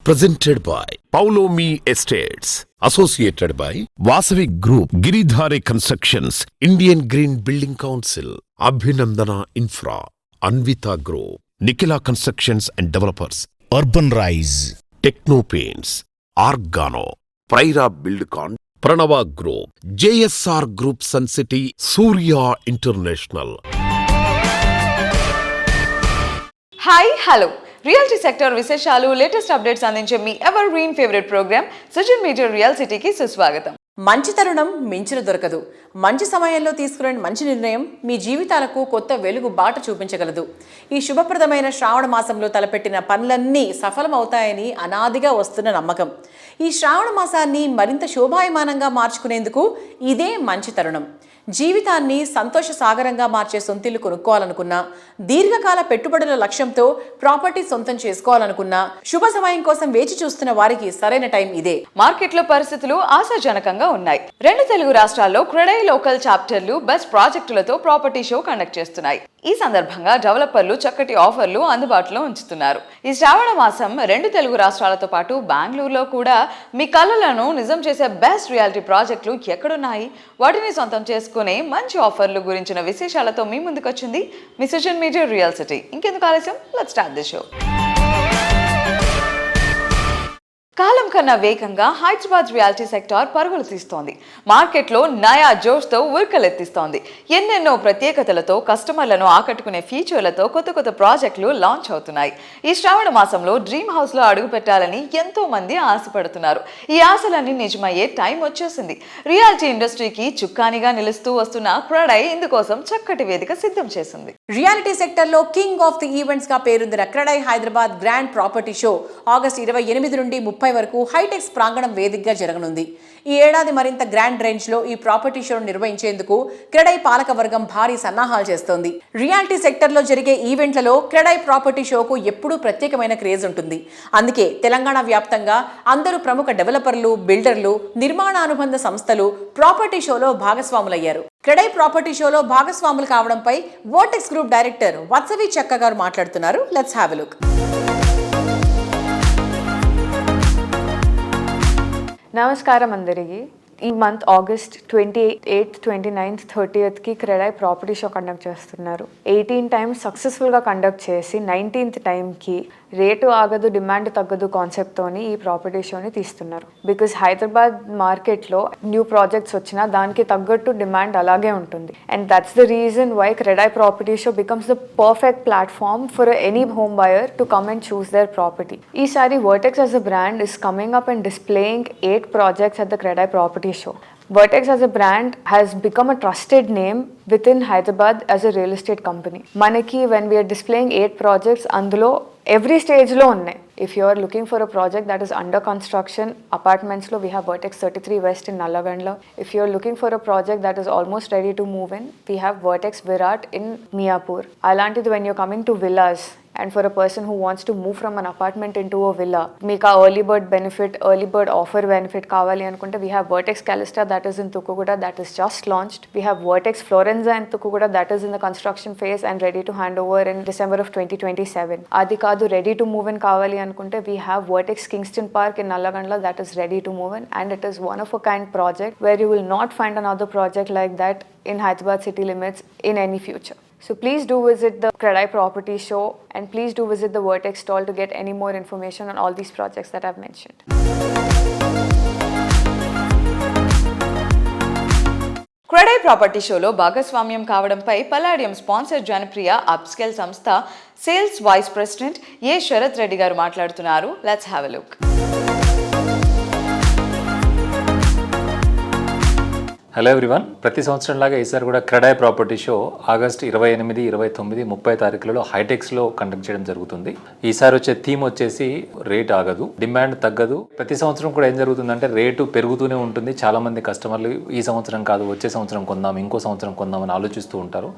Presented by Paulomi Estates. Associated by Vasavi Group, Giridhare Constructions, Indian Green Building Council, Abhinandana Infra, Anvita Group, Nikila Constructions and Developers, Urban Rise, Techno Paints, Argano, Praira Buildcon, Pranava Group, JSR Group Sun City, Surya International. Hi hello realty sector విశేషాలు latest updates అందించే మీ evergreen favourite programme Sujan media real సిటీకి సుస్వాగతం. మంచి తరుణం మించిన దొరకదు. మంచి సమయంలో తీసుకునే మంచి నిర్ణయం మీ జీవితాలకు కొత్త వెలుగు బాట చూపించగలదు. ఈ శుభప్రదమైన శ్రావణ మాసంలో తలపెట్టిన పనులన్నీ సఫలమవుతాయని అనాదిగా వస్తున్న నమ్మకం. ఈ శ్రావణ మాసాన్ని మరింత శోభాయమానంగా మార్చుకునేందుకు ఇదే మంచి తరుణం. జీవితాన్ని సంతోష సాగరంగా మార్చే సొంతిల్లు కొనుక్కోవాలనుకున్నా, దీర్ఘకాల పెట్టుబడుల లక్ష్యంతో ప్రాపర్టీ సొంతం చేసుకోవాలనుకున్నా, శుభ సమయం కోసం వేచి చూస్తున్న వారికి సరైన టైం ఇదే. మార్కెట్లో పరిస్థితులు ఆశాజనకంగా ఉన్నాయి. 2 తెలుగు రాష్ట్రాల్లో క్రెడై లోకల్ చాప్టర్లు బెస్ట్ ప్రాజెక్టులతో ప్రాపర్టీ షో కండక్ట్ చేస్తున్నాయి. ఈ సందర్భంగా డెవలపర్లు చక్కటి ఆఫర్లు అందుబాటులో ఉంచుతున్నారు. ఈ శ్రావణ మాసం 2 తెలుగు రాష్ట్రాలతో పాటు బెంగళూరులో కూడా మీ కలలను నిజం చేసే బెస్ట్ రియాలిటీ ప్రాజెక్టులు ఎక్కడున్నాయి, వాటిని సొంతం చేసుకునే మంచి ఆఫర్లు గురించిన విశేషాలతో మీ ముందుకు వచ్చింది మీ సుజన్ మీడియా రియల్ సిటీ. ఇంకెందుకు ఆలస్యం, లెట్స్ స్టార్ట్ ది షో. కాలం కన్నా వేగంగా హైదరాబాద్ రియాలిటీ సెక్టార్ పరుగులు తీస్తోంది. మార్కెట్లో నయా జోష్తో ఉరకలెత్తిస్తోంది. ఎన్నెన్నో ప్రత్యేకతలతో కస్టమర్లను ఆకట్టుకునే ఫీచర్లతో కొత్త కొత్త ప్రాజెక్టులు లాంచ్ అవుతున్నాయి. ఈ శ్రావణ మాసంలో డ్రీమ్ హౌస్లో అడుగు పెట్టాలని ఎంతో మంది ఆశపడుతున్నారు. ఈ ఆశలన్నీ నిజమయ్యే టైం వచ్చేసింది. రియాలిటీ ఇండస్ట్రీకి చుక్కానిగా నిలుస్తూ వస్తున్న క్రెడై ఇందుకోసం చక్కటి వేదిక సిద్ధం చేసింది. రియాలిటీ సెక్టర్లో కింగ్ ఆఫ్ ది ఈవెంట్స్ గా పేరొందిన CREDAI Hyderabad grand property show August 28 నుండి 30 వరకు హైటెక్స్ ప్రాంగణం వేదికగా జరగనుంది. ఈ ఏడాది మరింత గ్రాండ్ రేంజ్ లో ఈ ప్రాపర్టీ షోను నిర్వహించేందుకు క్రెడై పాలక వర్గం భారీ సన్నాహాలు చేస్తోంది. రియాలిటీ సెక్టర్ లో జరిగే ఈవెంట్లలో క్రెడై ప్రాపర్టీ షోకు ఎప్పుడూ ప్రత్యేకమైన క్రేజ్ ఉంటుంది. అందుకే తెలంగాణ వ్యాప్తంగా అందరూ ప్రముఖ డెవలపర్లు, బిల్డర్లు, నిర్మాణ అనుబంధ సంస్థలు ప్రాపర్టీ షోలో భాగస్వాములయ్యారు. క్రెడై ప్రాపర్టీ షోలో భాగస్వాములు కావడంపై వర్టెక్స్ గ్రూప్ డైరెక్టర్ వాసవి చక్క గారు మాట్లాడుతున్నారు. Let's have a look. నమస్కారం అందరికీ. ఈ month August 28th, 29th, 30th CREDAI property show conduct చేస్తున్నారు. 18 టైమ్స్ సక్సెస్ఫుల్గా కండక్ట్ చేసి 19th టైంకి రేటు ఆగదు డిమాండ్ తగ్గదు కాన్సెప్ట్తోని ఈ ప్రాపర్టీ షోని తీస్తున్నారు. బికాస్ హైదరాబాద్ మార్కెట్లో న్యూ ప్రాజెక్ట్స్ వచ్చినా దానికి తగ్గట్టు డిమాండ్ అలాగే ఉంటుంది. And that's the reason why CREDAI property show becomes the perfect platform for any home buyer to come and choose their property. ఈసారి Vertex as a brand is coming up and displaying 8 projects at the Credai Property Show. Vertex as a brand has become a trusted name within Hyderabad as a real estate company. Manaki, when we are displaying 8 projects, అందులో every stage లో ఉన్నాయి. If you are looking for a project that is under construction, apartments lo we have Vertex 33 West in Nallagandla. If you are looking for a project that is almost ready to move in, we have Vertex Virat in Miapur. Alantidi when you're coming to villas, and for a person who wants to move from an apartment into a villa, make a early bird benefit, early bird offer benefit kavali anukunte, we have Vertex Calista that is in Thukukuda that is just launched. We have Vertex Florenza in Thukukuda that is in the construction phase and ready to hand over in December of 2027. Adi kaadu ready to move in kavali anukunte, we have Vertex Kingston Park in Nallagandla that is ready to move in, and it is one of a kind project where you will not find another project like that in Hyderabad city limits in any future. So please do visit the Credai Property Show and please do visit the Vertex stall to get any more information on all these projects that I've mentioned. CREDAI property షోలో భాగస్వామ్యం కావడంపై Palladium sponsor Janapriya upscale సంస్థ sales vice president A Sarath Reddy గారు మాట్లాడుతున్నారు. Let's have a look. Hello everyone. ప్రతి సంవత్సరం లాగా ఈసారి కూడా క్రెడై ప్రాపర్టీ షో ఆగస్ట్ 28, 29, 30 తారీఖులలో హైటెక్స్లో కండక్ట్ చేయడం జరుగుతుంది. ఈసారి వచ్చే థీమ్ వచ్చేసి రేట్ ఆగదు డిమాండ్ తగ్గదు. ప్రతి సంవత్సరం కూడా ఏం జరుగుతుందంటే రేటు పెరుగుతూనే ఉంటుంది. చాలామంది కస్టమర్లు ఈ సంవత్సరం కాదు వచ్చే సంవత్సరం కొందాం, ఇంకో సంవత్సరం కొందామని ఆలోచిస్తూ ఉంటారు.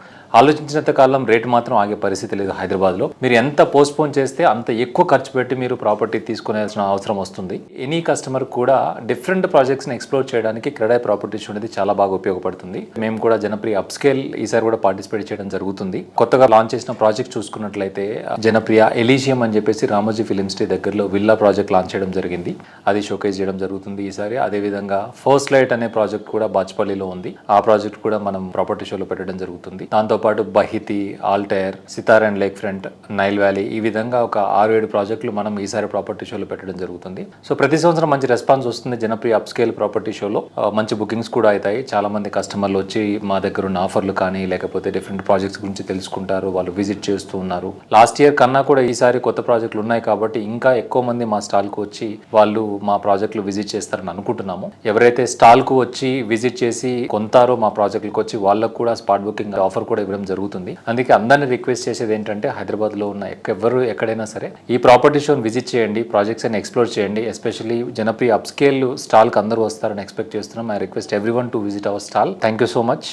ఆలోచించినంత కాలం రేటు మాత్రం ఆగే పరిస్థితి లేదు హైదరాబాద్లో. మీరు ఎంత పోస్ట్పోన్ చేస్తే అంత ఎక్కువ ఖర్చు పెట్టి మీరు ప్రాపర్టీ తీసుకునేసిన అవసరం వస్తుంది. ఎనీ కస్టమర్ కూడా డిఫరెంట్ ప్రాజెక్ట్స్ని ఎక్స్ప్లోర్ చేయడానికి క్రెడై ప్రాపర్టీ షో అనేది చాలా చాలా బాగా ఉపయోగపడుతుంది. మేము కూడా జనప్రియ అప్స్కేల్ ఈసారి కూడా పార్టిసిపేట్ చేయడం జరుగుతుంది. కొత్తగా లాంచ్ చేసిన ప్రాజెక్ట్ చూసుకున్నట్లయితే జనప్రియ ఎలీజియం అని చెప్పేసి రామోజీ ఫిలిం సిటీ దగ్గరలో విల్లా ప్రాజెక్ట్ లాంచ్ చేయడం జరిగింది. అది షోకేస్ చేయడం జరుగుతుంది ఈసారి. అదేవిధంగా ఫస్ట్ లైట్ అనే ప్రాజెక్ట్ కూడా బాచ్పల్లిలో ఉంది. ఆ ప్రాజెక్ట్ కూడా మనం ప్రాపర్టీ షోలో పెట్టడం జరుగుతుంది. దాంతోపాటు బహితి, Altair, Sitar and lake front, Nile valley, ఈ విధంగా ఒక 6-7 ప్రాజెక్టులు మనం ఈసారి ప్రాపర్టీ షోలో పెట్టడం జరుగుతుంది. సో ప్రతి సంవత్సరం మంచి రెస్పాన్స్ వస్తుంది జనప్రియ అప్స్కేల్ ప్రాపర్టీ షోలో. మంచి బుకింగ్స్ కూడా అవుతాయి. చాలా మంది కస్టమర్లు వచ్చి మా దగ్గర ఉన్న ఆఫర్లు కానీ లేకపోతే డిఫరెంట్ ప్రాజెక్ట్స్ గురించి తెలుసుకుంటారు, వాళ్ళు విజిట్ చేస్తూ ఉన్నారు. లాస్ట్ ఇయర్ కన్నా కూడా ఈసారి కొత్త ప్రాజెక్టులు ఉన్నాయి కాబట్టి ఇంకా ఎక్కువ మంది మా స్టాల్కు వచ్చి వాళ్ళు మా ప్రాజెక్టులు విజిట్ చేస్తారని అనుకుంటున్నాము. ఎవరైతే స్టాల్కు వచ్చి విజిట్ చేసి కొంటారో మా ప్రాజెక్టులకు వచ్చి వాళ్ళకు కూడా స్పాట్ బుకింగ్ ఆఫర్ కూడా ఇవ్వడం జరుగుతుంది. అందుకే అందరినీ రిక్వెస్ట్ చేసేది ఏంటంటే హైదరాబాద్లో ఉన్న ఎవరు ఎక్కడైనా సరే ఈ ప్రాపర్టీ షోని విజిట్ చేయండి, ప్రాజెక్ట్స్ అని ఎక్స్ప్లోర్ చేయండి. ఎస్పెషల్లీ జనప్రియ అప్స్కేల్ స్టాల్కి అందరూ వస్తారని ఎక్స్పెక్ట్ చేస్తున్నాం. I request everyone to visit our stall. Thank you so much.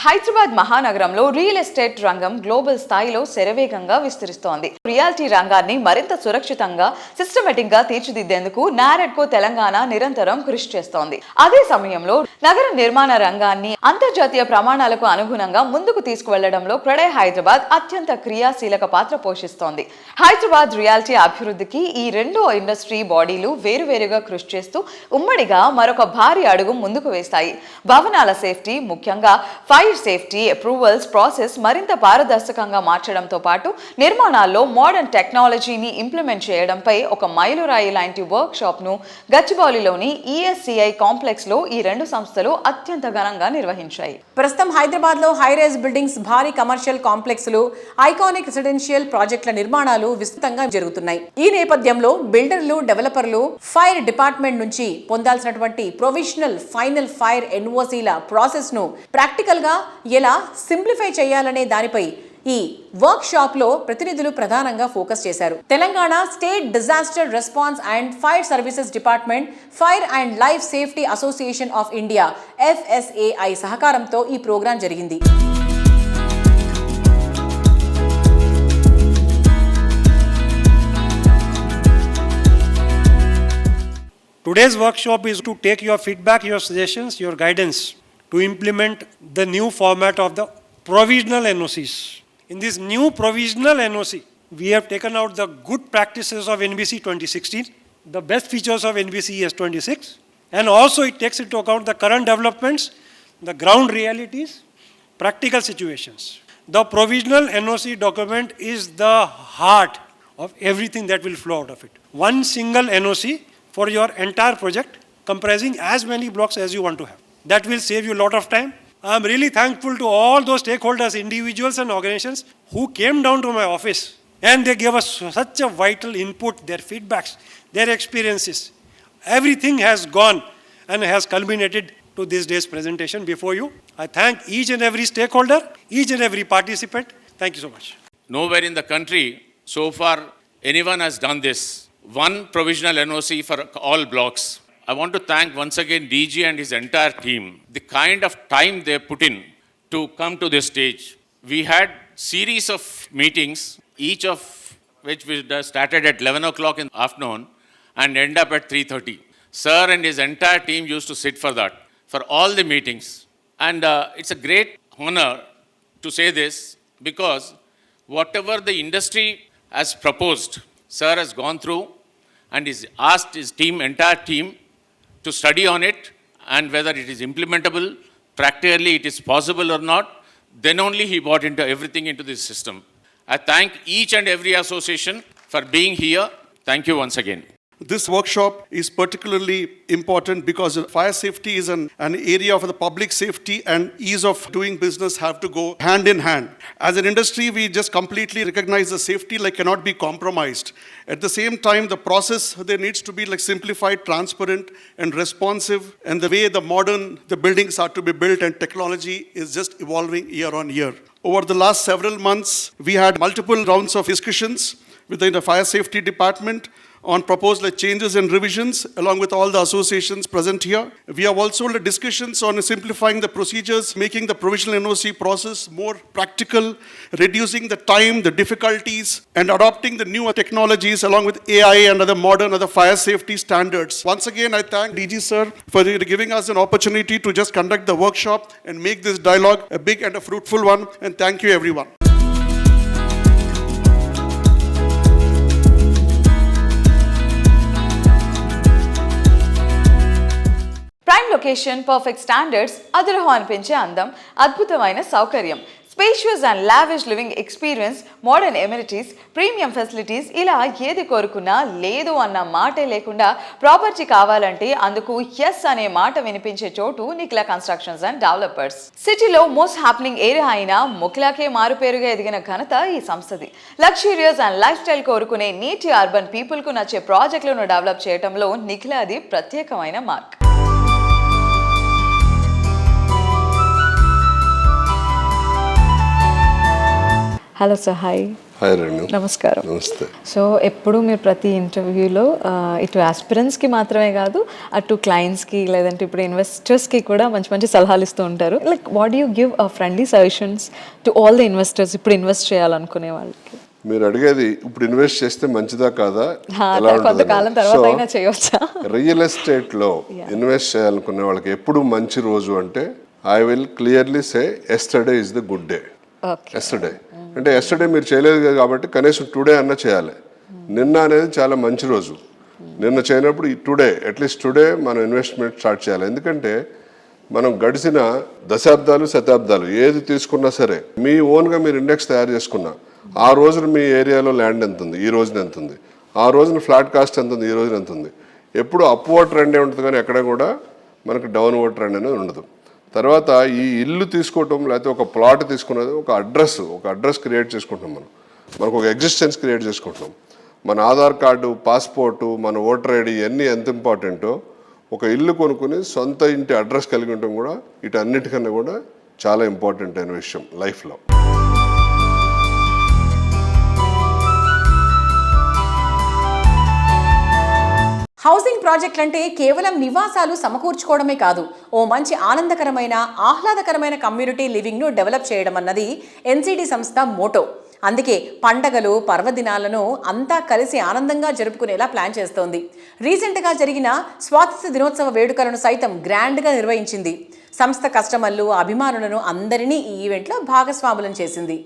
Hyderabad మహానగరంలో రియల్ ఎస్టేట్ రంగం గ్లోబల్ స్థాయిలో శరవేగంగా విస్తరిస్తోంది. రియాలిటీ రంగాన్ని మరింత సురక్షితంగా, సిస్టమేటిక్ గా తీర్చిదిద్దేందుకు నారెడ్కో తెలంగాణ నిరంతరం కృషి చేస్తోంది. అదే సమయంలో నగర నిర్మాణ రంగాన్ని అంతర్జాతీయ ప్రమాణాలకు అనుగుణంగా ముందుకు తీసుకువెళ్లడంలో క్రెడై హైదరాబాద్ అత్యంత క్రియాశీలక పాత్ర పోషిస్తోంది. హైదరాబాద్ రియాలిటీ అభివృద్ధికి ఈ రెండు ఇండస్ట్రీ బాడీలు వేరువేరుగా కృషి చేస్తూ ఉమ్మడిగా మరొక భారీ అడుగు ముందుకు వేస్తాయి. భవనాల సేఫ్టీ, ముఖ్యంగా ఫైర్ సేఫ్టీ అప్రూవల్స్ ప్రాసెస్ మరింత పారదర్శకంగా మార్చడంతో పాటు నిర్మాణాల్లో మోడర్న్ టెక్నాలజీని ఇంప్లిమెంట్ చేయడంపై ఒక మైలురాయి లాంటి వర్క్ షాప్ ను గచ్చిబౌలిలోని ESCI కాంప్లెక్స్ లో ఈ రెండు సంస్థలు అత్యంత ఘనంగా నిర్వహించాయి. ప్రస్తుతం హైదరాబాద్ లో హైరైజ్ బిల్డింగ్స్, భారీ కమర్షియల్ కాంప్లెక్స్లు, ఐకానిక్ రెసిడెన్షియల్ ప్రాజెక్టుల నిర్మాణాలు విస్తృతంగా జరుగుతున్నాయి. ఈ నేపథ్యంలో బిల్డర్లు, డెవలపర్లు ఫైర్ డిపార్ట్మెంట్ నుంచి పొందాల్సినటువంటి ప్రొవిజనల్, ఫైనల్ ఫైర్ NOCల ప్రాసెస్ ను ప్రాక్టికల్ గా ఎలా సింప్లిఫై చేయాలనే దానిపై ఈ వర్క్ షాప్ లో ప్రతినిధులు ప్రధానంగా ఫోకస్ చేశారు. Telangana state disaster response and fire services department, fire and life safety association of India FSAI సహకారంతో ఈ ప్రోగ్రాం జరిగింది. Today's workshop is to take your feedback, your suggestions, your guidance to implement the new format of the provisional NOCs. In this new provisional NOC, we have taken out the good practices of NBC 2016, the best features of NBC S26, and also it takes into account the current developments, the ground realities, practical situations. The provisional NOC document is the heart of everything that will flow out of it. One single NOC for your entire project, comprising as many blocks as you want to have. That will save you a lot of time. I am really thankful to all those stakeholders, individuals and organizations who came down to my office and they gave us such a vital input, their feedbacks, their experiences. Everything has gone and has culminated to this day's presentation before you. I thank each and every stakeholder, each and every participant. Thank you so much. Nowhere in the country so far anyone has done this. One provisional NOC for all blocks. I want to thank once again DG and his entire team. The kind of time they put in to come to this stage. We had series of meetings, each of which we started at 11 o'clock in the afternoon and end up at 3:30. Sir and his entire team used to sit for that, for all the meetings. And it's a great honor to say this because whatever the industry has proposed, Sir has gone through and he's asked his team, entire team, to study on it and whether it is implementable, practically it is possible or not. Then only he bought into everything into this system. I thank each and every association for being here. Thank you once again. This workshop is particularly important because fire safety is an area of the public safety, and ease of doing business have to go hand in hand. As an industry, we just completely recognize the safety cannot be compromised. At the same time, the process there needs to be simplified, transparent and responsive, and the way the buildings are to be built and technology is just evolving year on year. Over the last several months, we had multiple rounds of discussions within the fire safety department on proposed changes and revisions along with all the associations present here. We have also held discussions on simplifying the procedures, making the provisional NOC process more practical, reducing the time, the difficulties, and adopting the new technologies along with AI and other fire safety standards. Once again, I thank DG sir for giving us an opportunity to just conduct the workshop and make this dialogue a big and a fruitful one. And thank you everyone. Prime location, perfect standards, అదరహో అనిపించే అందం, అద్భుతమైన సౌకర్యం, spacious and lavish living experience, modern amenities, premium facilities, ఇలా ఏది కోరుకున్నా లేదు అన్న మాటే లేకుండా ప్రాపర్టీ కావాలంటే అందుకు ఎస్ అనే మాట వినిపించే చోటు నిఖిలా కన్స్ట్రక్షన్స్ అండ్ డెవలపర్స్. సిటీలో మోస్ట్ హ్యాపెనింగ్ ఏరియా అయిన ముఖ్లాకే మారుపేరుగా ఎదిగిన ఘనత ఈ సంస్థది. లగ్జూరియస్ అండ్ లైఫ్ స్టైల్ కోరుకునే నీటి అర్బన్ పీపుల్ కు నచ్చే ప్రాజెక్టులను డెవలప్ చేయడంలో నిఖిలాది ప్రత్యేకమైన mark. Hello sir, hi. Hi Renu. నమస్కారం. నమస్తే. సో ఎప్పుడు మీరు ప్రతి ఇంటర్వ్యూలో ఇటు ఆస్పిరెంట్స్కి మాత్రమే కాదు, అటు క్లయింట్స్కి లేదంటే ఇప్పుడు ఇన్వెస్టర్స్కి కూడా మంచి మంచి సలహాలు ఇస్తూ ఉంటారు. Like what you give friendly suggestions to all the investors ఇప్పుడు ఇన్వెస్ట్ చేయాలనుకునే వాళ్ళకి? మీరు అడిగేది ఇప్పుడు ఇన్వెస్ట్ చేస్తే మంచిదా కాదా, కొంతకాలం తర్వాత అయినా చేయవచ్చా? రియల్ ఎస్టేట్ లో ఇన్వెస్ట్ చేయాలనుకునే వాళ్ళకి ఎప్పుడు మంచి రోజు అంటే I will clearly say yesterday is the good day. Yesterday అంటే ఎస్టర్డే మీరు చేయలేదు కాబట్టి కనీసం టుడే అన్న చేయాలి. నిన్న అనేది చాలా మంచి రోజు. నిన్న చేయనప్పుడు టుడే, అట్లీస్ట్ టుడే మనం ఇన్వెస్ట్మెంట్ స్టార్ట్ చేయాలి. ఎందుకంటే మనం గడిచిన దశాబ్దాలు శతాబ్దాలు ఏది తీసుకున్నా సరే మీ ఓన్గా మీరు ఇండెక్స్ తయారు చేసుకున్నా ఆ రోజున మీ ఏరియాలో ల్యాండ్ ఎంత ఉంది, ఈ రోజున ఎంత ఉంది, ఆ రోజున ఫ్లాట్ కాస్ట్ ఎంత ఉంది, ఈ రోజున ఎంత ఉంది. ఎప్పుడు అప్వర్డ్ ట్రెండే ఉంటుంది కానీ ఎక్కడ కూడా మనకు డౌన్వర్డ్ ట్రెండ్ అనేది ఉండదు. తర్వాత ఈ ఇల్లు తీసుకోవటం లేకపోతే ఒక ప్లాట్ తీసుకున్నది ఒక అడ్రస్ క్రియేట్ చేసుకుంటాం. మనకు ఒక ఎగ్జిస్టెన్స్ క్రియేట్ చేసుకుంటున్నాం. మన ఆధార్ కార్డు, పాస్పోర్టు, మన ఓటర్ ఐడి ఇవన్నీ ఎంత ఇంపార్టెంటో ఒక ఇల్లు కొనుక్కుని సొంత ఇంటి అడ్రస్ కలిగి ఉండటం కూడా వీటన్నిటికన్నా కూడా చాలా ఇంపార్టెంట్ అయిన విషయం లైఫ్లో. హౌసింగ్ ప్రాజెక్టులు అంటే కేవలం నివాసాలు సమకూర్చుకోవడమే కాదు, ఓ మంచి ఆనందకరమైన ఆహ్లాదకరమైన కమ్యూనిటీ లివింగ్ను డెవలప్ చేయడం అన్నది ఎన్సిడి సంస్థ మోటో. అందుకే పండగలు, పర్వదినాలను అంతా కలిసి ఆనందంగా జరుపుకునేలా ప్లాన్ చేస్తోంది. రీసెంట్గా జరిగిన స్వాతంత్ర దినోత్సవ వేడుకలను సైతం గ్రాండ్గా నిర్వహించింది. సంస్థ కస్టమర్లు, అభిమానులను అందరినీ ఈ ఈవెంట్లో భాగస్వాములను చేసింది.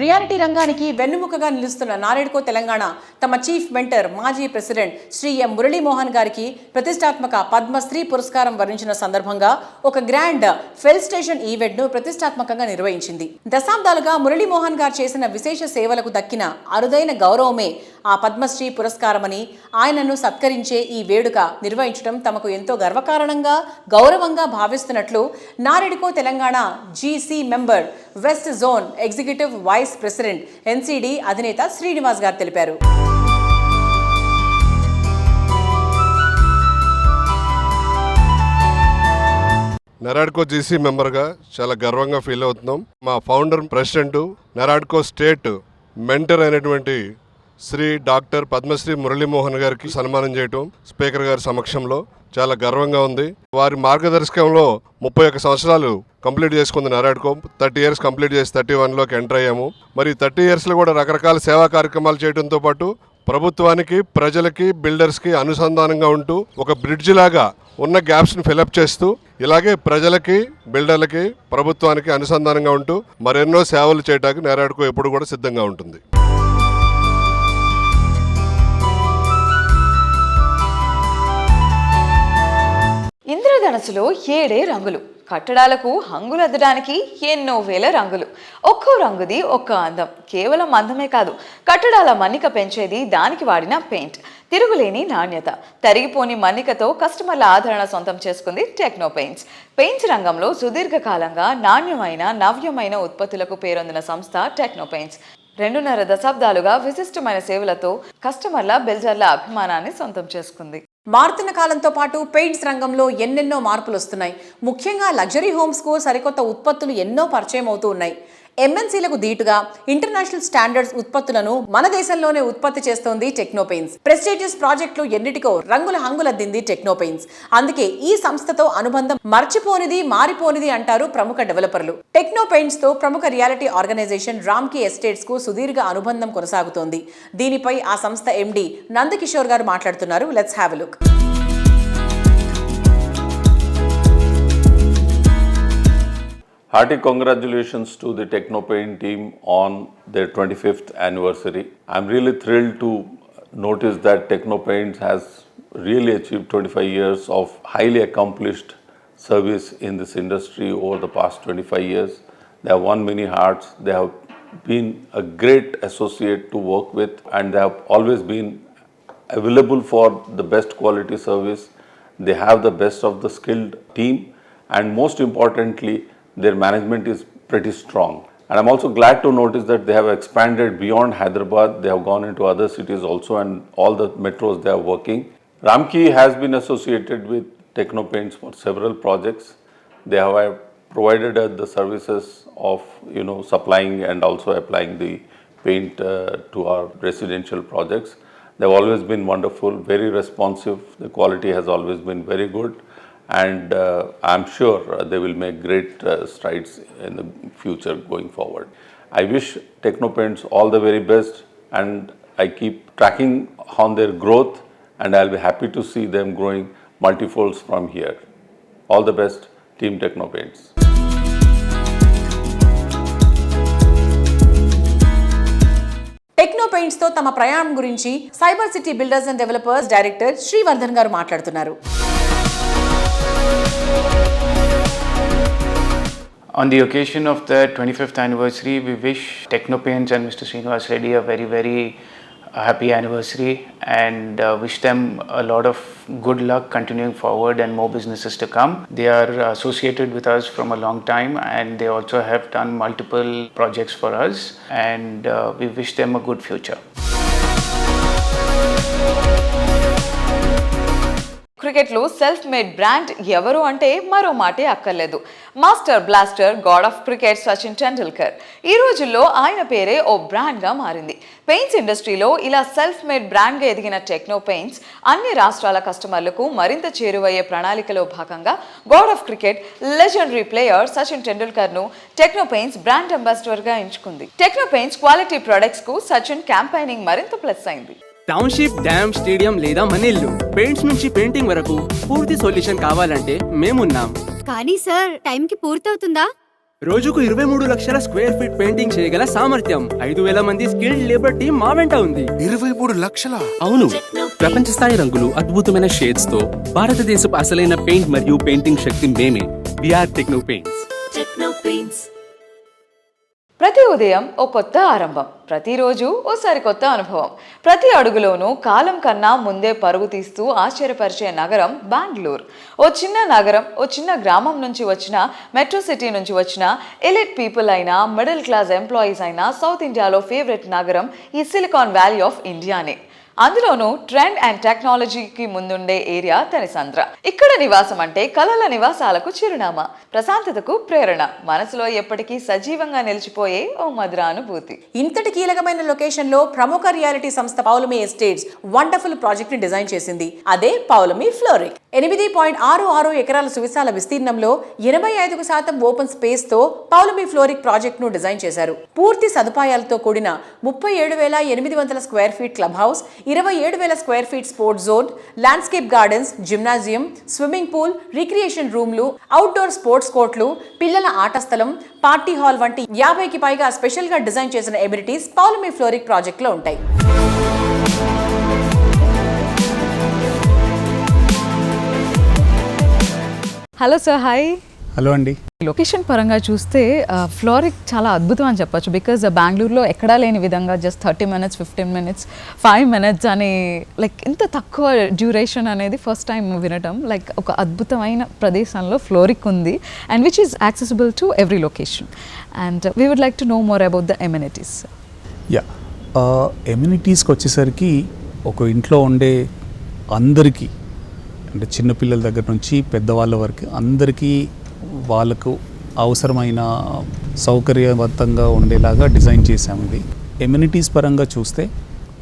రియాలిటీ రంగానికి వెన్నుముకగా నిలుస్తున్న నారేడ్కో తెలంగాణ తమ చీఫ్ మెంటర్ మాజీ ప్రెసిడెంట్ శ్రీ ఎం మురళీమోహన్ గారికి ప్రతిష్టాత్మక పద్మశ్రీ పురస్కారం వరించిన సందర్భంగా ఒక గ్రాండ్ ఫెలిసిటేషన్ ఈవెంట్ను ప్రతిష్టాత్మకంగా నిర్వహించింది. దశాబ్దాలుగా మురళీమోహన్ గారు చేసిన విశేష సేవలకు దక్కిన అరుదైన గౌరవమే ఆ పద్మశ్రీ పురస్కారమని, ఆయనను సత్కరించే ఈ వేడుక నిర్వహించడం తమకు ఎంతో గర్వకారణంగా, గౌరవంగా భావిస్తున్నట్లు NAREDCO Telangana GC member, west zone executive vice president, NCD అధినేత శ్రీనివాస్ గారు తెలిపారు. నారాడ్కో జీసీ మెంబర్గా చాలా గర్వంగా ఫీల్ అవుతున్నాం. మా ఫౌండర్, ప్రెసిడెంట్, నారాడ్కో స్టేట్ మెంటర్ అయినటువంటి శ్రీ డాక్టర్ పద్మశ్రీ మురళీమోహన్ గారికి సన్మానం చేయటం స్పీకర్ గారి సమక్షంలో చాలా గర్వంగా ఉంది. వారి మార్గదర్శకంలో 31 సంవత్సరాలు కంప్లీట్ చేసుకుంది నారాడ్కో. 30 ఇయర్స్ కంప్లీట్ చేసి 31లోకి ఎంటర్ అయ్యాము. మరి 30 ఇయర్స్లో కూడా రకరకాల సేవా కార్యక్రమాలు చేయడంతో పాటు ప్రభుత్వానికి, ప్రజలకి, బిల్డర్స్కి అనుసంధానంగా ఉంటూ ఒక బ్రిడ్జ్ లాగా ఉన్న గ్యాప్స్ని ఫిలప్ చేస్తూ ఇలాగే ప్రజలకి, బిల్డర్లకి, ప్రభుత్వానికి అనుసంధానంగా ఉంటూ మరెన్నో సేవలు చేయడానికి నారాడ్కో ఎప్పుడు కూడా సిద్ధంగా ఉంటుంది. ఇంద్రధనస్సులో 7 రంగులు, కట్టడాలకు హంగులద్దడానికి ఎన్నో వేల రంగులు. ఒక్కో రంగుది ఒక్క అందం. కేవలం అందమే కాదు, కట్టడాల మన్నిక పెంచేది దానికి వాడిన పెయింట్. తిరుగులేని నాణ్యత, తరిగిపోని మన్నికతో కస్టమర్ల ఆదరణ సొంతం చేసుకుంది టెక్నో పెయింట్స్. పెయింట్స్ రంగంలో సుదీర్ఘకాలంగా నాణ్యమైన, నవ్యమైన ఉత్పత్తులకు పేరొందిన సంస్థ టెక్నో పెయింట్స్. 2.5 దశాబ్దాలుగా విశిష్టమైన సేవలతో కస్టమర్ల బిల్డర్ల అభిమానాన్ని సొంతం చేసుకుంది. మారుతున్న కాలంతో పాటు పెయింట్స్ రంగంలో ఎన్నెన్నో మార్పులు వస్తున్నాయి. ముఖ్యంగా లగ్జరీ హోమ్స్కు సరికొత్త ఉత్పత్తులు ఎన్నో పరిచయం అవుతూ ఉన్నాయి. ఎంఎన్సీలకు దీటుగా ఇంటర్నేషనల్ స్టాండర్డ్స్ ఉత్పత్తులను మన దేశంలోనే ఉత్పత్తి చేస్తోంది టెక్నోపెయిన్స్. ప్రెస్టీజియస్ ప్రాజెక్టులు ఎన్నిటికో రంగుల హంగులద్దింది టెక్నోపెయిన్స్. అందుకే ఈ సంస్థతో అనుబంధం మర్చిపోనిది, మారిపోనిది అంటారు ప్రముఖ డెవలపర్లు. టెక్నోపెయిన్స్ తో ప్రముఖ రియాలిటీ ఆర్గనైజేషన్ రామ్కీ ఎస్టేట్స్ కు సుదీర్ఘ అనుబంధం కొనసాగుతోంది. దీనిపై ఆ సంస్థ ఎండి నందకిషోర్ గారు మాట్లాడుతున్నారు. Let's have a look. Hearty congratulations to the Technopaint team on their 25th anniversary. I'm really thrilled to notice that Technopaint has really achieved 25 years of highly accomplished service in this industry over the past 25 years. They have won many hearts. They have been a great associate to work with, and they have always been available for the best quality service. They have the best of the skilled team, and most importantly, their management is pretty strong. And I'm also glad to notice that they have expanded beyond Hyderabad. They have gone into other cities also, and all the metros they are working. Ramkey has been associated with Technopaints for several projects. They have provided the services of supplying and also applying the paint to our residential projects. They've always been wonderful, very responsive. The quality has always been very good. And I'm sure they will make great strides in the future going forward. I wish Technopaints all the very best, and I keep tracking on their growth, and I'll be happy to see them growing multifolds from here. All the best, Team Technopaints. టెక్నోపెయింట్స్ తో తమ ప్రయాణం గురించి cyber city builders and developers director Srivardhan గారు మాట్లాడుతున్నారు. On the occasion of the 25th anniversary, we wish Technopaints and Mr. Srinivas Reddy a very, very happy anniversary, and wish them a lot of good luck continuing forward and more businesses to come. They are associated with us from a long time, and they also have done multiple projects for us, and we wish them a good future. క్రికెట్లో self made brand ఎవరు అంటే మరో మాటే అక్కర్లేదు. Master blaster, God of cricket Sachin Tendulkar. ఈ రోజుల్లో ఆయన పేరే ఓ బ్రాండ్గా మారింది. పెయింట్స్ ఇండస్ట్రీలో ఇలా సెల్ఫ్ మేడ్ బ్రాండ్గా ఎదిగిన టెక్నో పెయింట్స్ అన్ని రాష్ట్రాల కస్టమర్లకు మరింత చేరువయ్యే ప్రణాళికలో భాగంగా god of cricket, legendary player Sachin టెండూల్కర్ను టెక్నో పెయింట్స్ బ్రాండ్ అంబాసిడర్గా ఎంచుకుంది. టెక్నో పెయింట్స్ క్వాలిటీ ప్రొడక్ట్స్కు సచిన్ క్యాంపెయినింగ్ మరింత ప్లస్ అయింది. టౌన్షిప్, డ్యామ్, స్టేడియం లేదా మనిల్లు, పెయింట్స్ నుంచి పెయింటింగ్ వరకు పూర్తి సొల్యూషన్ కావాలంటే మేమున్నాం. కానీ సార్, టైంకి పూర్తవుతుందా? రోజుకు 23 లక్షల స్క్వేర్ ఫీట్ పెయింటింగ్ చేయగల సామర్థ్యం, 5,000 మంది స్కిల్డ్ లేబర్ టీం మా వెంట ఉంది. 23 లక్షల? అవును. ప్రపంచ స్థాయి రంగులు, అద్భుతమైన షేడ్స్ తో భారతదేశపు అసలైన పెయింట్ మరియు పెయింటింగ్ శక్తి మేమే. VR techno paints. ప్రతి ఉదయం ఓ కొత్త ఆరంభం, ప్రతిరోజు ఓ సరికొత్త అనుభవం. ప్రతి అడుగులోనూ కాలం కన్నా ముందే పరుగు తీస్తూ ఆశ్చర్యపరిచే నగరం బెంగళూరు. ఓ చిన్న నగరం, ఓ చిన్న గ్రామం నుంచి వచ్చిన, మెట్రో సిటీ నుంచి వచ్చిన ఎలిట్ పీపుల్ అయినా, మిడిల్ క్లాస్ ఎంప్లాయీస్ అయినా, సౌత్ ఇండియాలో ఫేవరెట్ నగరం ఈ సిలికాన్ వ్యాలీ ఆఫ్ ఇండియానే. అందులోనూ ట్రెండ్ అండ్ టెక్నాలజీకి ముందుండే ఏరియా తనిసంద్ర. ఇక్కడ నివాసం అంటే కలల నివాసాలకు చిరునామా, ప్రశాంతతకు ప్రేరణ, మనసులో ఎప్పటికీ సజీవంగా నిలిచిపోయే ఓ మధుర అనుభూతి. ఇంతటి కీలకమైన లొకేషన్ లో ప్రముఖ రియాలిటీ సంస్థ పౌలమి ఎస్టేట్స్ వండర్ఫుల్ ప్రాజెక్ట్ ని డిజైన్ చేసింది. అదే పౌలమి ఫ్లోరిక్. 8.66 ఎకరాల సువిశాల విస్తీర్ణంలో 85% ఓపెన్ స్పేస్ తో పౌలమి ఫ్లోరిక్ ప్రాజెక్ట్ ను డిజైన్ చేశారు. పూర్తి సదుపాయాలతో కూడిన 37,800 square feet club house, 27,000 square feet sports zone, landscape gardens, gymnasium, swimming pool, recreation రూమ్లు, అవుట్డోర్ స్పోర్ట్స్ కోర్టులు, పిల్లల ఆట స్థలం, పార్టీ హాల్ వంటి 50కి పైగా స్పెషల్ గా డిజైన్ చేసిన ఎమినిటీస్ పౌలమి ఫ్లోరిక్ ప్రాజెక్ట్ లో ఉంటాయి. Hello sir, hi. హలో అండి. లొకేషన్ పరంగా చూస్తే ఫ్లోరిక్ చాలా అద్భుతం అని చెప్పొచ్చు. బికాజ్ బెంగళూరులో ఎక్కడా లేని విధంగా జస్ట్ 30 minutes, 15 minutes, 5 minutes అని లైక్ ఇంత తక్కువ డ్యూరేషన్ అనేది ఫస్ట్ టైం వినటం. లైక్ ఒక అద్భుతమైన ప్రదేశంలో ఫ్లోరిక్ ఉంది, and which is accessible to every location. And we would like to know more about the amenities. Yeah, ఎమ్యూనిటీస్కి వచ్చేసరికి ఒక ఇంట్లో ఉండే అందరికీ, అంటే చిన్నపిల్లల దగ్గర నుంచి పెద్దవాళ్ళ వరకు అందరికీ వాళ్ళకు అవసరమైన సౌకర్యవంతంగా ఉండేలాగా డిజైన్ చేసాము. ఇది ఎమ్యూనిటీస్ పరంగా చూస్తే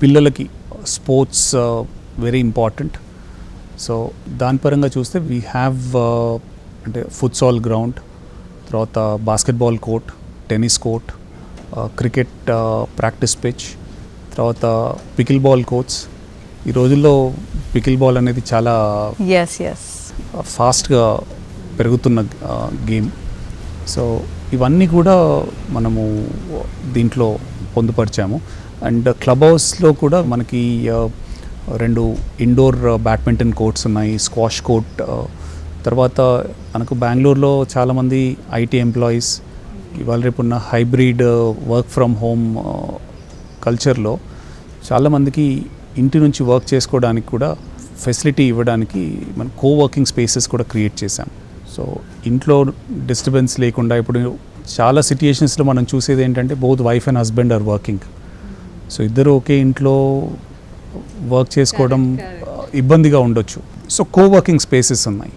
పిల్లలకి స్పోర్ట్స్ వెరీ ఇంపార్టెంట్. సో దాని పరంగా చూస్తే వీ హ్యావ్ అంటే ఫుట్సాల్ గ్రౌండ్, తర్వాత basketball court, tennis court, cricket practice pitch, తర్వాత పికిల్ బాల్ కోర్ట్స్. ఈ రోజుల్లో పికిల్ బాల్ అనేది చాలా ఫాస్ట్గా పెరుగుతున్న గేమ్. సో ఇవన్నీ కూడా మనము దీంట్లో పొందుపరిచాము. అండ్ క్లబ్ హౌస్లో కూడా మనకి 2 ఇండోర్ బ్యాడ్మింటన్ కోర్ట్స్ ఉన్నాయి, స్క్వాష్ కోర్ట్. తర్వాత మనకు బెంగళూరులో చాలామంది ఐటీ ఎంప్లాయీస్ ఇవాళ రేపున్న హైబ్రిడ్ వర్క్ ఫ్రమ్ హోమ్ కల్చర్లో చాలామందికి ఇంటి నుంచి వర్క్ చేసుకోవడానికి కూడా ఫెసిలిటీ ఇవ్వడానికి మనం కోవర్కింగ్ స్పేసెస్ కూడా క్రియేట్ చేశాం. సో ఇంట్లో డిస్టర్బెన్స్ లేకుండా, ఇప్పుడు చాలా సిట్యుయేషన్స్లో మనం చూసేది ఏంటంటే both wife and husband are working. So ఇద్దరు ఒకే ఇంట్లో వర్క్ చేసుకోవడం ఇబ్బందిగా ఉండొచ్చు. సో కోవర్కింగ్ స్పేసెస్ ఉన్నాయి.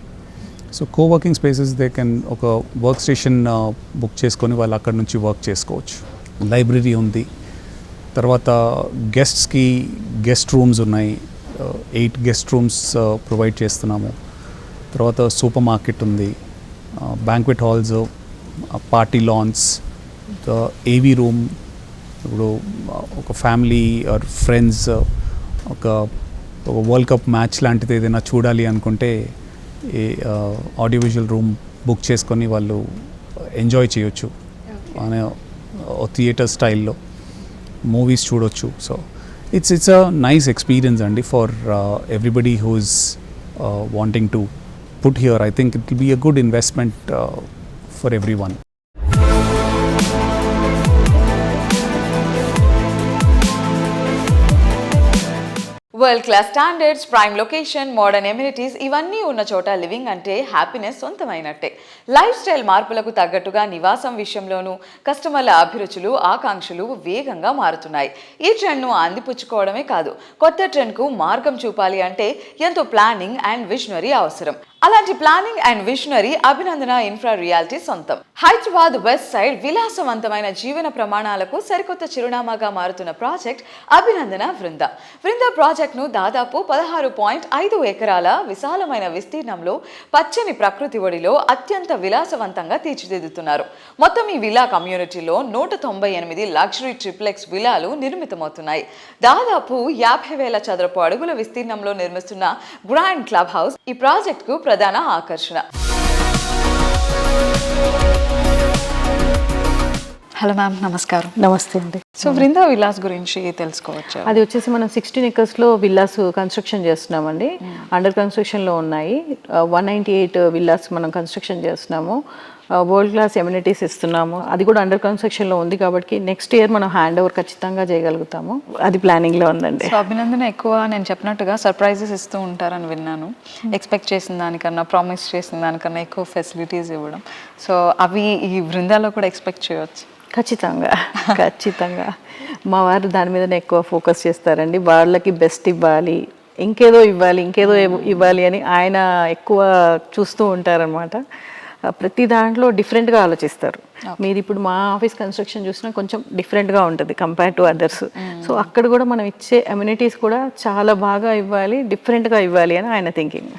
So coworking spaces they can ఒక వర్క్ స్టేషన్ బుక్ చేసుకొని వాళ్ళు అక్కడ నుంచి వర్క్ చేసుకోవచ్చు. లైబ్రరీ ఉంది. తర్వాత గెస్ట్స్కి గెస్ట్ రూమ్స్ ఉన్నాయి, 8 గెస్ట్ రూమ్స్ ప్రొవైడ్ చేస్తున్నాము. తర్వాత సూపర్ మార్కెట్ ఉంది, బ్యాంక్వెట్ హాల్స్, పార్టీ లాన్స్, ఏవీ రూమ్. ఇప్పుడు ఒక ఫ్యామిలీ ఆర్ ఫ్రెండ్స్ ఒక వరల్డ్ కప్ మ్యాచ్ లాంటిది ఏదైనా చూడాలి అనుకుంటే ఆడియో విజువల్ రూమ్ బుక్ చేసుకొని వాళ్ళు ఎంజాయ్ చేయొచ్చు. థియేటర్ స్టైల్లో మూవీస్ చూడొచ్చు. So it's a nice experience అండి for everybody who is wanting to put here. I think it will be a good investment for everyone. World class standards, prime location, modern amenities ఇవన్నీ ఉన్న చోట living అంటే happiness సొంతమైనట్టే. Life style మార్పులకు తగ్గట్టుగా నివాసం విషయంలోనూ కస్టమర్ల అభిరుచులు, ఆకాంక్షలు వేగంగా మారుతున్నాయి. ఈ ట్రెండ్ను అందిపుచ్చుకోవడమే కాదు, కొత్త ట్రెండ్కు మార్గం చూపాలి అంటే ఎంతో ప్లానింగ్ అండ్ విజనరీ అవసరం. అలాంటి planning and visionary Abhinandana infra reality సొంతం. హైదరాబాద్ వెస్ట్ సైడ్ విలాసవంతమైన జీవన ప్రమాణాలకు సరికొత్త చిరునామాగా మారుతున్న ప్రాజెక్ట్ అభినందన వృంద. వృంద ప్రాజెక్ట్ను దాదాపు 16.5 ఎకరాల విశాలమైన విస్తీర్ణంలో పచ్చని ప్రకృతి ఒడిలో అత్యంత విలాసవంతంగా తీర్చిదిద్దుతున్నారు. మొత్తం ఈ విలా కమ్యూనిటీలో 198 లగ్జరీ ట్రిప్లెక్స్ విలాలు నిర్మితమవుతున్నాయి. దాదాపు 50,000 చదరపు అడుగుల విస్తీర్ణంలో నిర్మిస్తున్న గ్రాండ్ క్లబ్ హౌస్ ఈ ప్రాజెక్టుకు ప్రధాన ఆకర్షణ. హలో మ్యామ్, నమస్కారం. నమస్తే అండి. సో వృందా విలాస్ గురించి తెలుసుకోవచ్చు. అది వచ్చేసి మనం 16 acresలో విల్లాస్ కన్స్ట్రక్షన్ చేస్తున్నామండి. అండర్ కన్స్ట్రక్షన్లో ఉన్నాయి. 198 విల్లాస్ మనం కన్స్ట్రక్షన్ చేస్తున్నాము. వరల్డ్ క్లాస్ ఎమ్యూనిటీస్ ఇస్తున్నాము. అది కూడా అండర్ కన్స్ట్రక్షన్లో ఉంది కాబట్టి నెక్స్ట్ ఇయర్ మనం హ్యాండ్ ఓవర్ ఖచ్చితంగా చేయగలుగుతాము. అది ప్లానింగ్లో ఉందండి. సో అభినందన ఎక్కువ నేను చెప్పినట్టుగా సర్ప్రైజెస్ ఇస్తూ ఉంటారని విన్నాను. ఎక్స్పెక్ట్ చేసిన దానికన్నా, ప్రామిస్ చేసిన దానికన్నా ఎక్కువ ఫెసిలిటీస్ ఇవ్వడం. సో అవి ఈ బృందాలో కూడా ఎక్స్పెక్ట్ చేయవచ్చు. ఖచ్చితంగా ఖచ్చితంగా మా వారు దాని మీదనే ఎక్కువ ఫోకస్ చేస్తారండి. వాళ్ళకి బెస్ట్ ఇవ్వాలి, ఇంకేదో ఇవ్వాలి అని ఆయన ఎక్కువ చూస్తూ ఉంటారనమాట. ప్రతి దాంట్లో డిఫరెంట్గా ఆలోచిస్తారు. మీరు ఇప్పుడు మా ఆఫీస్ కన్స్ట్రక్షన్ చూసినా కొంచెం డిఫరెంట్గా ఉంటుంది కంపేర్ టు అదర్స్. సో అక్కడ కూడా మనం ఇచ్చే అమ్యూనిటీస్ కూడా చాలా బాగా ఇవ్వాలి, డిఫరెంట్గా ఇవ్వాలి అని ఆయన థింకింగ్.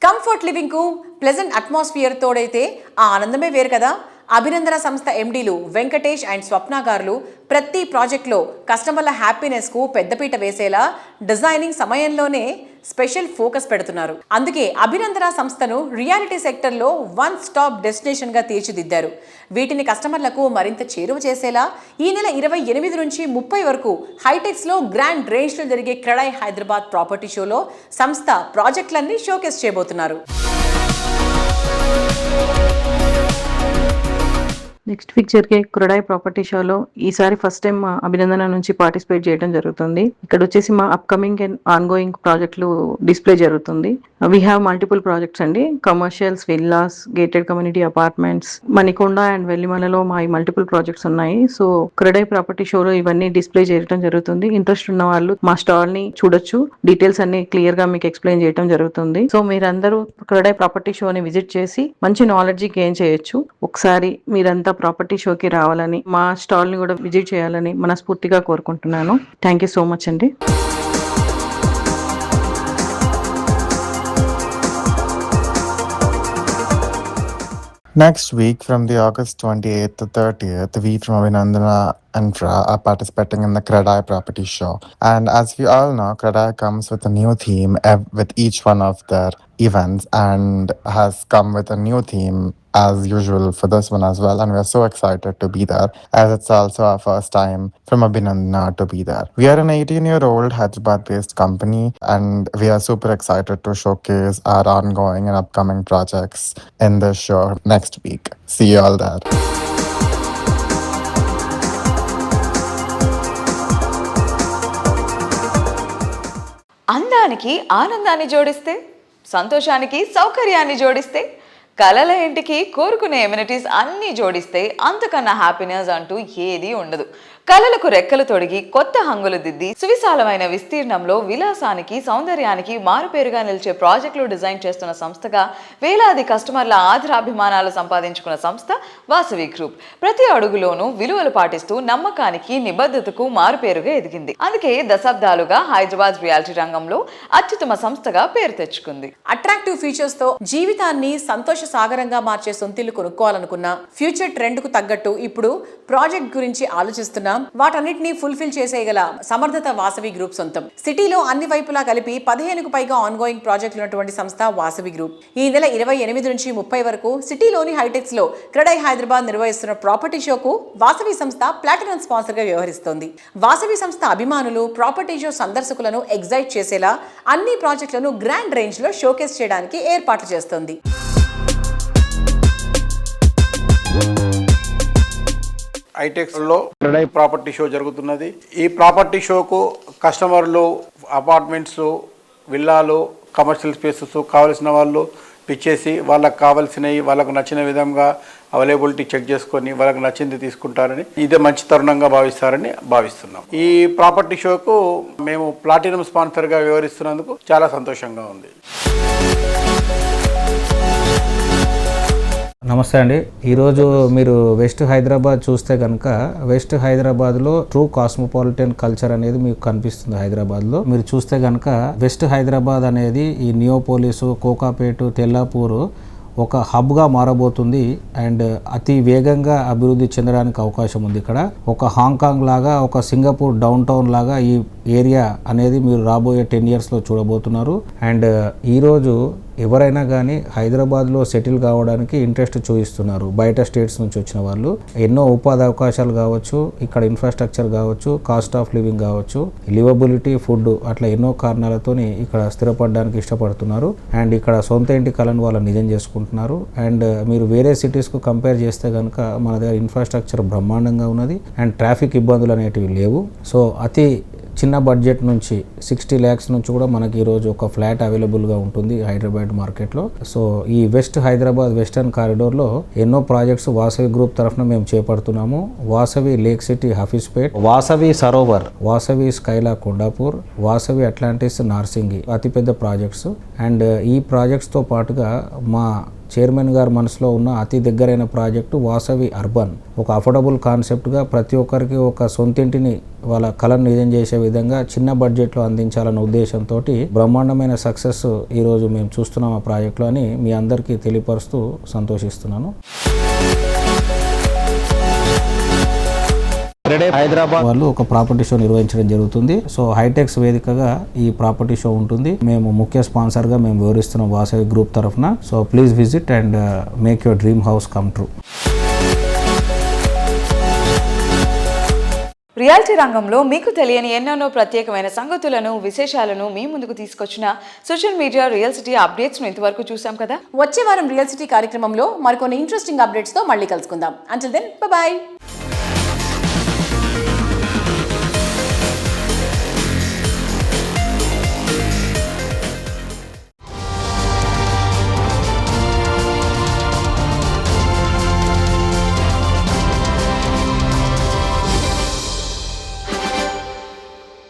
కంఫర్ట్ లివింగ్కు ప్లెజెంట్ అట్మాస్ఫియర్ తోడైతే ఆ ఆనందమే వేరు కదా. అభినందన సంస్థ ఎండీలు వెంకటేష్ అండ్ స్వప్న గారులు ప్రతి ప్రాజెక్ట్లో కస్టమర్ల హ్యాపీనెస్కు పెద్దపీట వేసేలా డిజైనింగ్ సమయంలోనే స్పెషల్ ఫోకస్ పెడుతున్నారు. అందుకే అభినందన సంస్థను రియాలిటీ సెక్టర్లో వన్ స్టాప్ డెస్టినేషన్గా తీర్చిదిద్దారు. వీటిని కస్టమర్లకు మరింత చేరువ చేసేలా ఈ నెల 28 నుంచి 30 వరకు హైటెక్స్లో గ్రాండ్ రేంజ్లో జరిగే క్రెడై హైదరాబాద్ ప్రాపర్టీ షోలో సంస్థ ప్రాజెక్టులన్నీ షోకేస్ చేయబోతున్నారు. నెక్స్ట్ వీక్ జరిగే క్రెడాయ్ ప్రాపర్టీ షోలో ఈసారి ఫస్ట్ టైం మా అభినందన నుంచి పార్టిసిపేట్ చేయడం జరుగుతుంది. ఇక్కడ వచ్చేసి మా అప్కమింగ్ అండ్ ఆన్గోయింగ్ ప్రాజెక్టులు డిస్ప్లే జరుగుతుంది. వీ హ్యావ్ మల్టిపుల్ ప్రాజెక్ట్స్ అండి, commercials, villas, gated community apartments, Manikonda and వెల్లిమలలో మా మల్టిపుల్ ప్రాజెక్ట్స్ ఉన్నాయి. సో క్రెడాయ్ ప్రాపర్టీ షోలో ఇవన్నీ డిస్ప్లే చేయడం జరుగుతుంది. ఇంట్రెస్ట్ ఉన్న వాళ్ళు మా స్టాల్ ని చూడొచ్చు. డీటెయిల్స్ అన్ని క్లియర్ గా మీకు ఎక్స్ప్లెయిన్ చేయడం జరుగుతుంది. సో మీరందరూ క్రెడాయ్ ప్రాపర్టీ షోని విజిట్ చేసి మంచి నాలెడ్జ్ గెయిన్ చేయొచ్చు. ఒకసారి మీరంతా ప్రాపర్టీ షోకి రావాలని, మా స్టాల్ ని కూడా విజిట్ చేయాలని మనస్ఫూర్తిగా కోరుకుంటున్నాను. థ్యాంక్ యూ సో మచ్ అండి. Next week, from the August 28th to 30th, we from Abhinandana Infra are participating in the Credai Property Show. And as we all know, Credai comes with a new theme with each one of their events, and has come with a new theme as usual for this one as well. And we are so excited to be there, as it's also our first time from Abhinandana to be there. We are an 18-year-old Hyderabad-based company, and we are super excited to showcase our ongoing and upcoming projects in this show next week. See you all there. అందానికి ఆనందాన్ని జోడిస్తే, సంతోషానికి సౌకర్యాన్ని జోడిస్తే, కలల ఇంటికి కోరుకునే amenities అన్నీ జోడిస్తే అంతకన్నా హ్యాపీనెస్ అంటూ ఏదీ ఉండదు. కలలకు రెక్కలు తొడిగి కొత్త హంగులు దిద్ది సువిశాలమైన విస్తీర్ణంలో విలాసానికి సౌందర్యానికి మారుపేరుగా నిలిచే ప్రాజెక్టులు డిజైన్ చేస్తున్న సంస్థగా వేలాది కస్టమర్ల ఆదరాభిమానాలు సంపాదించుకున్న సంస్థ వాసవి గ్రూప్. ప్రతి అడుగులోనూ విలువలు పాటిస్తూ నమ్మకానికి నిబద్ధతకు మారుపేరుగా ఎదిగింది. అందుకే దశాబ్దాలుగా హైదరాబాద్ రియాలిటీ రంగంలో అత్యుత్తమ సంస్థగా పేరు తెచ్చుకుంది. అట్రాక్టివ్ ఫీచర్స్ తో జీవితాన్ని సంతోష సాగరంగా మార్చే సొంతిల్లు కొనుక్కోవాలనుకున్నా, ఫ్యూచర్ ట్రెండ్ కు తగ్గట్టు ఇప్పుడు ప్రాజెక్ట్ గురించి ఆలోచిస్తున్నాం. వాటన్నిటిని ఫుల్ఫిల్ చేసేయగల సమర్థత వాసవి గ్రూప్ సొంతం. సిటీలో అన్ని వైపులా కలిపి 15కు పైగా ఆన్గోయింగ్ ప్రాజెక్టులు ఉన్నటువంటి సంస్థ వాసవి గ్రూప్. ఈ నెల 28 నుంచి 30 వరకు సిటీలోని హైటెక్స్ లో క్రెడాయ్ హైదరాబాద్ నిర్వహిస్తున్న ప్రాపర్టీ షోకు వాసవి సంస్థ ప్లాటినం స్పాన్సర్ గా వ్యవహరిస్తోంది. వాసవి సంస్థ అభిమానులు ప్రాపర్టీ షో సందర్శకులను ఎగ్జైట్ చేసేలా అన్ని ప్రాజెక్టులను గ్రాండ్ రేంజ్ లో షోకేస్ చేయడానికి ఏర్పాట్లు చేస్తోంది. హైటెక్స్లో క్రెడాయ్ ప్రాపర్టీ షో జరుగుతున్నది. ఈ ప్రాపర్టీ షోకు కస్టమర్లు అపార్ట్మెంట్స్, విల్లాలు, కమర్షియల్ స్పేసెస్ కావలసిన వాళ్ళు పిచ్చేసి వాళ్ళకు కావాల్సినవి వాళ్ళకు నచ్చిన విధంగా అవైలబిలిటీ చెక్ చేసుకొని వాళ్ళకు నచ్చింది తీసుకుంటారని, ఇదే మంచి తరుణంగా భావిస్తారని భావిస్తున్నాం. ఈ ప్రాపర్టీ షోకు మేము ప్లాటినం స్పాన్సర్గా వ్యవహరిస్తున్నందుకు చాలా సంతోషంగా ఉంది. నమస్తే అండి. ఈరోజు మీరు వెస్ట్ హైదరాబాద్ చూస్తే కనుక వెస్ట్ హైదరాబాద్లో ట్రూ కాస్మోపాలిటన్ కల్చర్ అనేది మీకు కనిపిస్తుంది. హైదరాబాద్లో మీరు చూస్తే కనుక వెస్ట్ హైదరాబాద్ అనేది ఈ నియోపోలిసు, కోకాపేటు, తెల్లాపూరు ఒక హబ్గా మారబోతుంది. అండ్ అతి వేగంగా అభివృద్ధి చెందడానికి అవకాశం ఉంది. ఇక్కడ ఒక హాంకాంగ్ లాగా, ఒక సింగపూర్ డౌన్ టౌన్ లాగా ఈ ఏరియా అనేది మీరు రాబోయే 10 yearsలో చూడబోతున్నారు. అండ్ ఈరోజు ఎవరైనా కానీ హైదరాబాద్లో సెటిల్ కావడానికి ఇంట్రెస్ట్ చూపిస్తున్నారు. బయట స్టేట్స్ నుంచి వచ్చిన వాళ్ళు ఎన్నో ఉపాధి అవకాశాలు కావచ్చు, ఇక్కడ ఇన్ఫ్రాస్ట్రక్చర్ కావచ్చు, కాస్ట్ ఆఫ్ లివింగ్ కావచ్చు, లివబిలిటీ, ఫుడ్, అట్లా ఎన్నో కారణాలతోని ఇక్కడ స్థిరపడడానికి ఇష్టపడుతున్నారు. అండ్ ఇక్కడ సొంత ఇంటి కళను వాళ్ళు నిజం చేసుకుంటున్నారు. అండ్ మీరు వేరే సిటీస్కు కంపేర్ చేస్తే కనుక మన దగ్గర ఇన్ఫ్రాస్ట్రక్చర్ బ్రహ్మాండంగా ఉన్నది. అండ్ ట్రాఫిక్ ఇబ్బందులు అనేటివి లేవు. సో అతి చిన్న బడ్జెట్ నుంచి 60 lakhs నుంచి కూడా మనకి ఈరోజు ఒక ఫ్లాట్ అవైలబుల్గా ఉంటుంది హైదరాబాద్ మార్కెట్లో. సో ఈ వెస్ట్ హైదరాబాద్ వెస్టర్న్ కారిడోర్లో ఎన్నో ప్రాజెక్ట్స్ వాసవి గ్రూప్ తరఫున మేము చేపడుతున్నాము. Vasavi lake city Hafeezpet, Vasavi Sarovar, Vasavi Skyla Kondapur, Vasavi Atlantis Narsingi అతిపెద్ద ప్రాజెక్ట్స్. అండ్ ఈ ప్రాజెక్ట్స్తో పాటుగా మా చైర్మన్ గారు మనసులో ఉన్న అతి దగ్గరైన ప్రాజెక్టు వాసవి అర్బన్. ఒక అఫోర్డబుల్ కాన్సెప్ట్గా ప్రతి ఒక్కరికి ఒక సొంతింటిని వాళ్ళ కళను నిజం చేసే విధంగా చిన్న బడ్జెట్లో అందించాలన్న ఉద్దేశంతో బ్రహ్మాండమైన సక్సెస్ ఈరోజు మేము చూస్తున్నాం ఆ ప్రాజెక్టులో అని మీ అందరికీ తెలియపరుస్తూ సంతోషిస్తున్నాను. హైదరాబాద్ వాళ్ళు ఒక ప్రాపర్టీ షో నిర్వహించడం జరుగుతుంది. సో హైటెక్స్ వేదికగా ఈ ప్రాపర్టీ షో ఉంటుంది. మేము ముఖ్య స్పాన్సర్గా మేము వివరిస్తున్నాం వాసవి గ్రూప్ తరఫున. So please visit and make your dream house come true. Reality రంగంలో మీకు తెలియని ఎన్నెన్నో ప్రత్యేకమైన సంగతులను, విశేషాలను మీ ముందుకు తీసుకొచ్చిన సోషల్ మీడియా రియల్ సిటీ అప్డేట్స్ను ఇంతవరకు చూసాం కదా. వచ్చే వారం రియల్ సిటీ కార్యక్రమంలో మరికొన్ని ఇంట్రెస్టింగ్ అప్డేట్స్తో మళ్ళీ కలుసుకుందాం. Until then by.